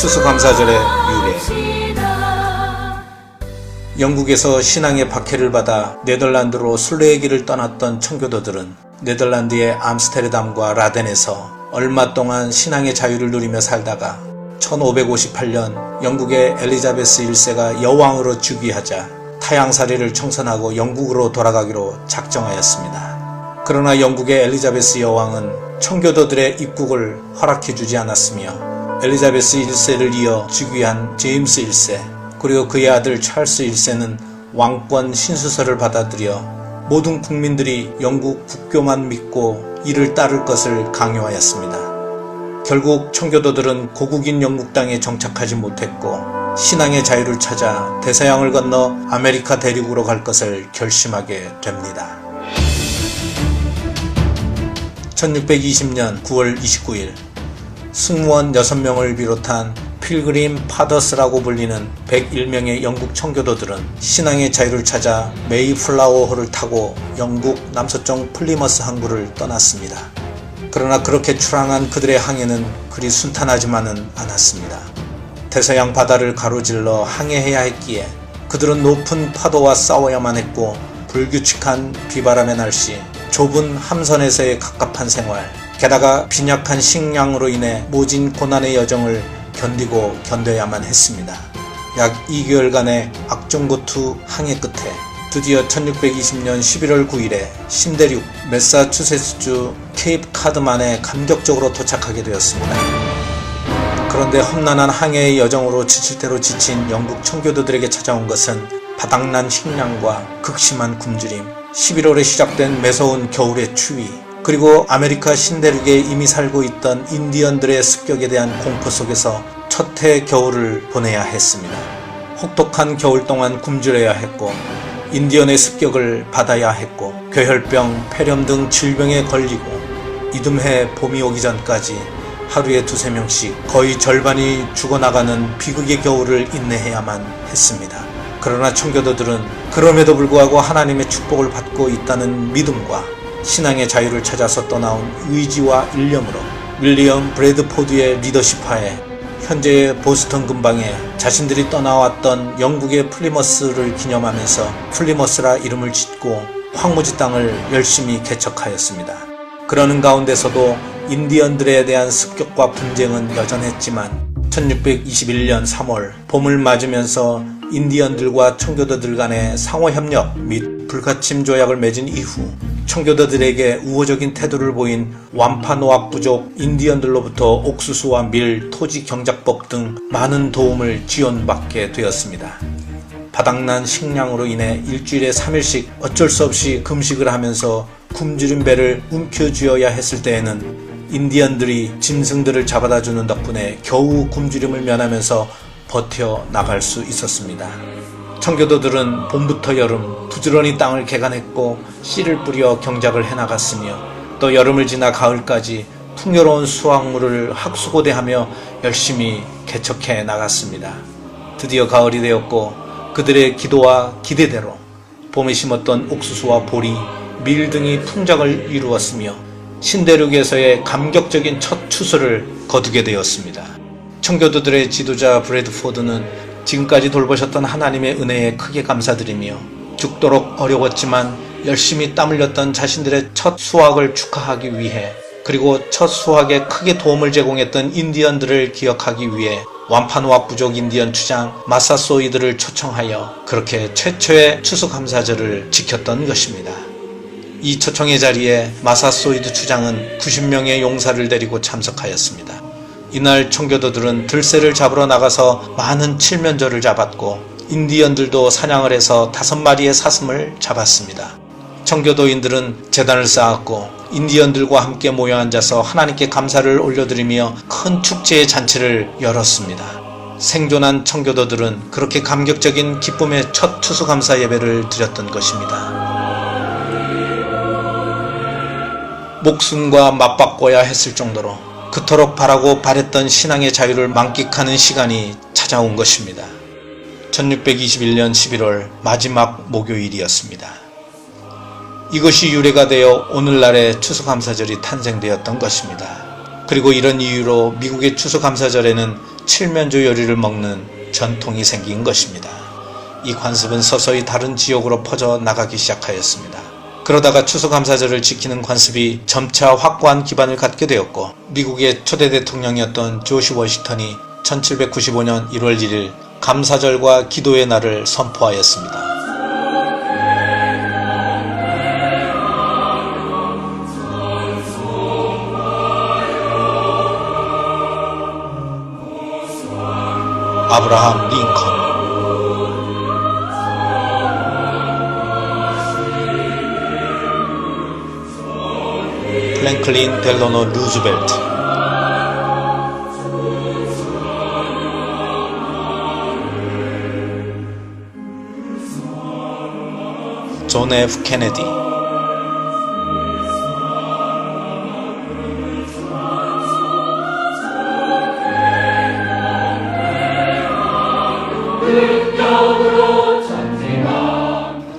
추수감사절의 유래. 영국에서 신앙의 박해를 받아 네덜란드로 순례의 길을 떠났던 청교도들은 네덜란드의 암스테르담과 라덴에서 얼마 동안 신앙의 자유를 누리며 살다가 1558년 영국의 엘리자베스 1세가 여왕으로 즉위하자 타향살이를 청산하고 영국으로 돌아가기로 작정하였습니다. 그러나 영국의 엘리자베스 여왕은 청교도들의 입국을 허락해주지 않았으며 엘리자베스 1세를 이어 즉위한 제임스 1세 그리고 그의 아들 찰스 1세는 왕권 신수설을 받아들여 모든 국민들이 영국 국교만 믿고 이를 따를 것을 강요하였습니다. 결국 청교도들은 고국인 영국 땅에 정착하지 못했고 신앙의 자유를 찾아 대서양을 건너 아메리카 대륙으로 갈 것을 결심하게 됩니다. 1620년 9월 29일 승무원 6명을 비롯한 필그림 파더스라고 불리는 101명의 영국 청교도들은 신앙의 자유를 찾아 메이플라워호를 타고 영국 남서쪽 플리머스 항구를 떠났습니다. 그러나 그렇게 출항한 그들의 항해는 그리 순탄하지만은 않았습니다. 대서양 바다를 가로질러 항해해야 했기에 그들은 높은 파도와 싸워야만 했고 불규칙한 비바람의 날씨, 좁은 함선에서의 갑갑한 생활, 게다가 빈약한 식량으로 인해 모진 고난의 여정을 견디고 견뎌야만 했습니다. 약 2개월간의 악종고투 항해 끝에 드디어 1620년 11월 9일에 신대륙 매사추세츠주 케이프 카드만에 감격적으로 도착하게 되었습니다. 그런데 험난한 항해의 여정으로 지칠 대로 지친 영국 청교도들에게 찾아온 것은 바닥난 식량과 극심한 굶주림, 11월에 시작된 매서운 겨울의 추위, 그리고 아메리카 신대륙에 이미 살고 있던 인디언들의 습격에 대한 공포 속에서 첫 해 겨울을 보내야 했습니다. 혹독한 겨울 동안 굶주려야 했고 인디언의 습격을 받아야 했고 괴혈병, 폐렴 등 질병에 걸리고 이듬해 봄이 오기 전까지 하루에 2~3명씩 거의 절반이 죽어나가는 비극의 겨울을 인내해야만 했습니다. 그러나 청교도들은 그럼에도 불구하고 하나님의 축복을 받고 있다는 믿음과 신앙의 자유를 찾아서 떠나온 의지와 일념으로 윌리엄 브래드포드의 리더십하에 현재의 보스턴 근방에 자신들이 떠나왔던 영국의 플리머스를 기념하면서 플리머스라 이름을 짓고 황무지 땅을 열심히 개척하였습니다. 그러는 가운데서도 인디언들에 대한 습격과 분쟁은 여전했지만 1621년 3월 봄을 맞으면서 인디언들과 청교도들 간의 상호협력 및 불가침 조약을 맺은 이후 청교도들에게 우호적인 태도를 보인 완파노악 부족 인디언들로부터 옥수수와 밀, 토지 경작법 등 많은 도움을 지원받게 되었습니다. 바닥난 식량으로 인해 일주일에 3일씩 어쩔 수 없이 금식을 하면서 굶주린 배를 움켜쥐어야 했을 때에는 인디언들이 짐승들을 잡아다 주는 덕분에 겨우 굶주림을 면하면서 버텨 나갈 수 있었습니다. 청교도들은 봄부터 여름 부지런히 땅을 개간했고 씨를 뿌려 경작을 해나갔으며 또 여름을 지나 가을까지 풍요로운 수확물을 학수고대하며 열심히 개척해 나갔습니다. 드디어 가을이 되었고 그들의 기도와 기대대로 봄에 심었던 옥수수와 보리, 밀 등이 풍작을 이루었으며 신대륙에서의 감격적인 첫 추수를 거두게 되었습니다. 청교도들의 지도자 브래드포드는 지금까지 돌보셨던 하나님의 은혜에 크게 감사드리며 죽도록 어려웠지만 열심히 땀 흘렸던 자신들의 첫 수확을 축하하기 위해 그리고 첫 수확에 크게 도움을 제공했던 인디언들을 기억하기 위해 완파노악 부족 인디언 추장 마사소이드를 초청하여 그렇게 최초의 추수감사절을 지켰던 것입니다. 이 초청의 자리에 마사소이드 추장은 90명의 용사를 데리고 참석하였습니다. 이날 청교도들은 들새를 잡으러 나가서 많은 칠면조를 잡았고 인디언들도 사냥을 해서 5마리의 사슴을 잡았습니다. 청교도인들은 제단을 쌓았고 인디언들과 함께 모여 앉아서 하나님께 감사를 올려드리며 큰 축제의 잔치를 열었습니다. 생존한 청교도들은 그렇게 감격적인 기쁨의 첫 추수감사 예배를 드렸던 것입니다. 목숨과 맞바꿔야 했을 정도로 그토록 바라고 바랬던 신앙의 자유를 만끽하는 시간이 찾아온 것입니다. 1621년 11월 마지막 목요일이었습니다. 이것이 유래가 되어 오늘날의 추수감사절이 탄생되었던 것입니다. 그리고 이런 이유로 미국의 추수감사절에는 칠면조 요리를 먹는 전통이 생긴 것입니다. 이 관습은 서서히 다른 지역으로 퍼져 나가기 시작하였습니다. 그러다가 추수감사절을 지키는 관습이 점차 확고한 기반을 갖게 되었고, 미국의 초대 대통령이었던 조지 워싱턴이 1795년 1월 1일 감사절과 기도의 날을 선포하였습니다. 아브라함 링컨, 프랭클린 델로노 루즈벨트, 존 F 케네디,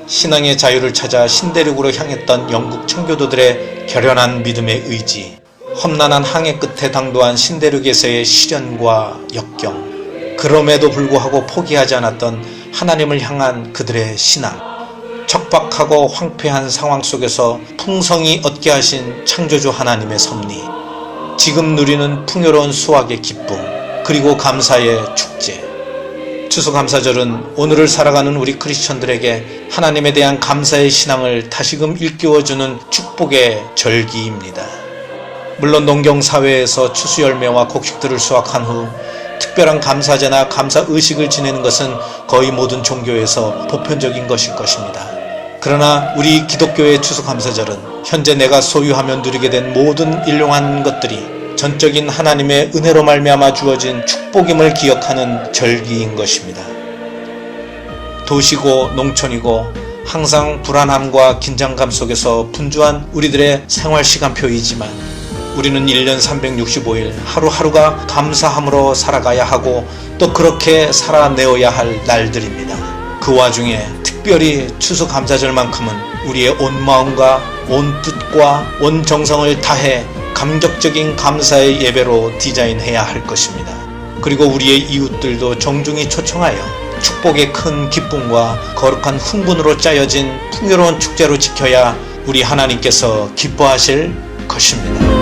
신앙의 자유를 찾아 신대륙으로 향했던 영국 청교도들의 결연한 믿음의 의지, 험난한 항해 끝에 당도한 신대륙에서의 시련과 역경, 그럼에도 불구하고 포기하지 않았던 하나님을 향한 그들의 신앙, 척박하고 황폐한 상황 속에서 풍성히 얻게 하신 창조주 하나님의 섭리, 지금 누리는 풍요로운 수확의 기쁨, 그리고 감사의 축제. 추수감사절은 오늘을 살아가는 우리 크리스천들에게 하나님에 대한 감사의 신앙을 다시금 일깨워주는 축복의 절기입니다. 물론 농경사회에서 추수열매와 곡식들을 수확한 후 특별한 감사제나 감사의식을 지내는 것은 거의 모든 종교에서 보편적인 것일 것입니다. 그러나 우리 기독교의 추수감사절은 현재 내가 소유하며 누리게 된 모든 일용한 것들이 전적인 하나님의 은혜로 말미암아 주어진 축복임을 기억하는 절기인 것입니다. 도시고 농촌이고 항상 불안함과 긴장감 속에서 분주한 우리들의 생활 시간표이지만 우리는 1년 365일 하루하루가 감사함으로 살아가야 하고 또 그렇게 살아내어야 할 날들입니다. 그 와중에 특별히 추수감사절만큼은 우리의 온 마음과 온 뜻과 온 정성을 다해 감격적인 감사의 예배로 디자인해야 할 것입니다. 그리고 우리의 이웃들도 정중히 초청하여 축복의 큰 기쁨과 거룩한 흥분으로 짜여진 풍요로운 축제로 지켜야 우리 하나님께서 기뻐하실 것입니다.